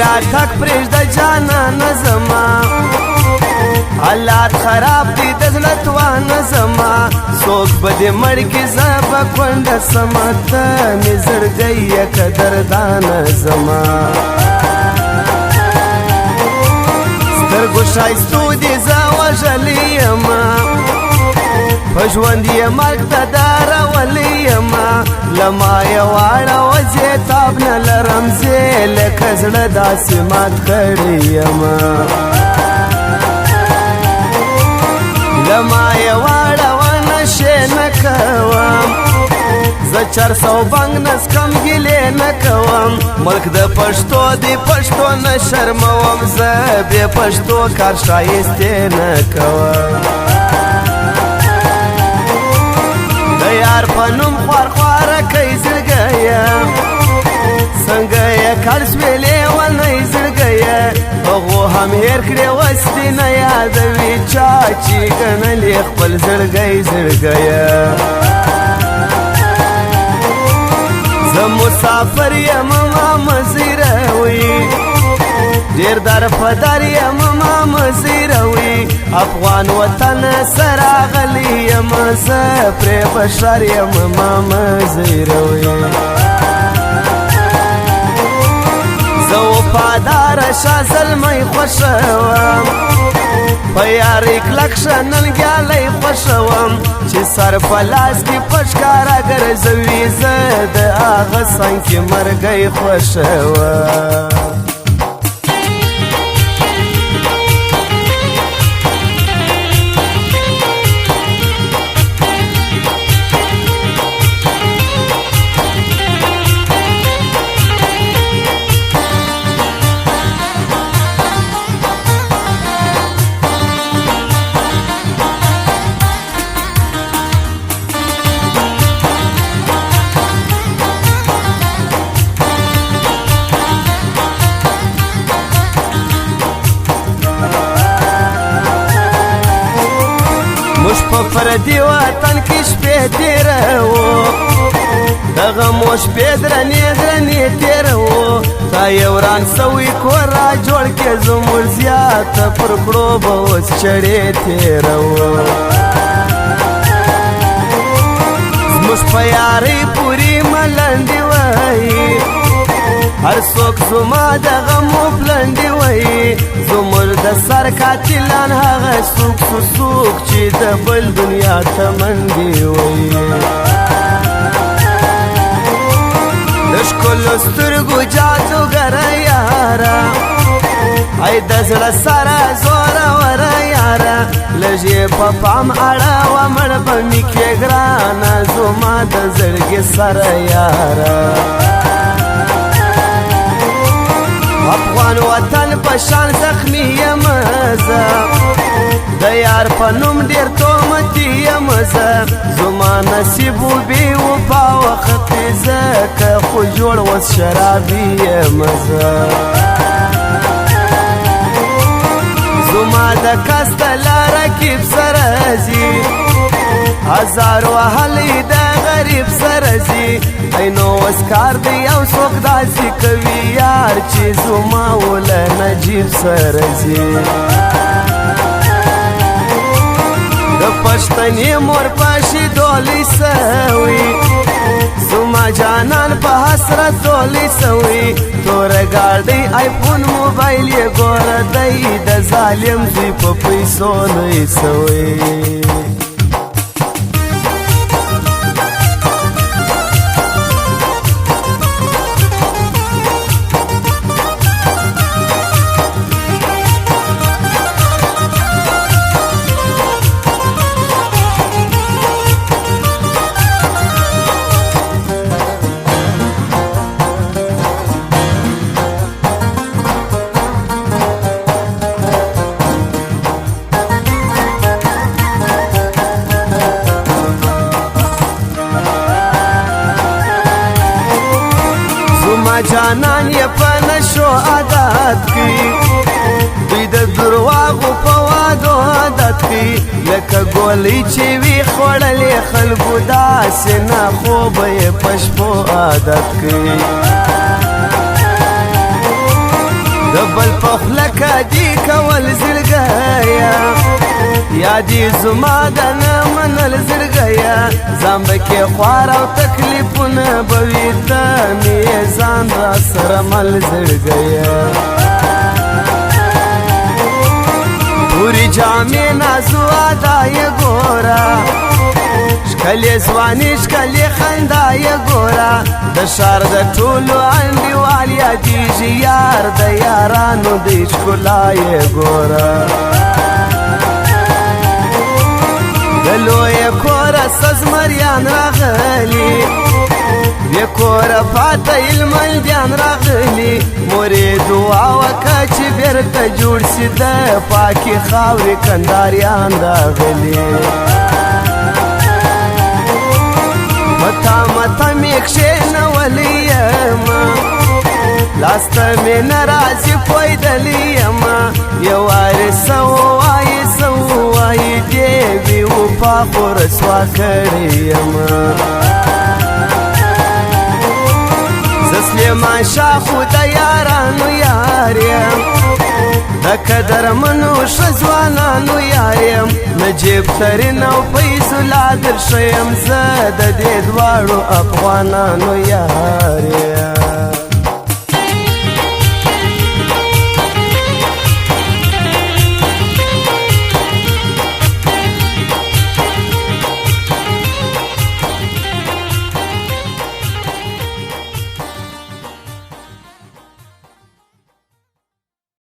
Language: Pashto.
راتګ پرېږده جانانه زما حالات خراب دي د زړه توانه زما څوک به دې مړ کړي زه به کونډه سمه ته مې زړګی یې قدردانه زما سترګو ښایستو دې زه وژلی یمه په ژوند یې مرګ ته دارولی یمه له ما یې واړوه زه تاب نه لرم زه لکه زړه داسې مات کړی یمه له ما یې واړوه نشې نه کوم زه 400 بنګ نه څکم ګیلې نه کوم ملک د پښتو دی پښتو نه شرموم زه بې پښتو کار ښایستې نه کوم د یار په نوم خوارخواره کوي زړګیه څنګه یې کال سویلې ونی زړګیه هغو هم هېر کړې اوس دې نه یادوي چا چې ګڼلې خپل زړګی زړګیه زه مسافر یم ما مه زیروي ډېر در په در یم ما مه زیروي افغان وطن سره غلی یم زه پرې بشر یم ما مه زیروي زه وفاداره شه زلمی خوښوم په یارۍ کلک شه ننګیالی خوښوم چې سر په لاس کې په ښکاره ګرځوي زه د هغه څنګ کې مرګی خوښوم موږ په پردي وطن کې شپې تېروو دغه مو شپې درنې درنې تېروو تا یو وران سوی کور را جوړ کې زموږ زیاته پر کړو به اوس چړې تېروو زموږ په یارۍ پورې ملنډې وایي هر څوک زما دغه مو پلنډې وایي زموږ د سر قاتلان هغه څوک چې د بل دنیا ته منډې وایي د ښکلو سترګو جادوګره یاره ای د زړه سره زوروره یاره لږ یې په پام اړوه مړ به مې کې ګرانه زما د زړګي سره یاره افغان وطن په شان زخمی یم زه د یار په نوم ډېر تهمتي یم زه زما نصیب و بې وفا وختې زه که خو جوړ اوس شرابي یم زه زما د کس د لاره کیب سره ځي هزار وهلی د غریب سره ځي ای نو اوس کار دی یو څوک داسې کوي یار چې زما وله نجیب سره ځي د پښتنې مور په شیدولې سوي زما جانان په حسرت دولې سوي توره ګاډۍ آیفون موبایل یې ګوره دی د ظالم زوی په پیسو لوی سوي جانان یې په نشو عادت کی دوی د درواغو په وادو عادت کی لکه ګولۍ چې وي خوړلې خلکو داسې نه خوبه یې په شپو عادت کی د بل په خوله کدي کول زړګیه یادې زما د نه منل زړګیه ځان به کې خوار او تکلیفونه به وي ته مې ځان را سره مل زړګیه پوری جامې نازو ادا یې ګوره ښکلې ځواني ښکلې خندا یې ګوره د ښار د ټولو انډیوال یادېږي یار د یارانو د ښکلا یې ګوره د لویه کوره سزمریان راغلي بې کوره پاته هلمندیان راغلي مورې دعا وکړه چې بېرته جوړ سي د پاکې خاورې کنداریان راغلي متا متا مې کښېنولی یمه لاس ته مې نه راځي پویدلی یمه یو وارې څه ووایي څه ووایي دې بې وفا خو رسوا کړې یمه زه سلیمان شاه خو د یارانو یار یم د قدرمنو ښه ځوانانو یار یم نجیب ترین او فیض الله درشه یم زه د دې دواړو افغانانو یار یم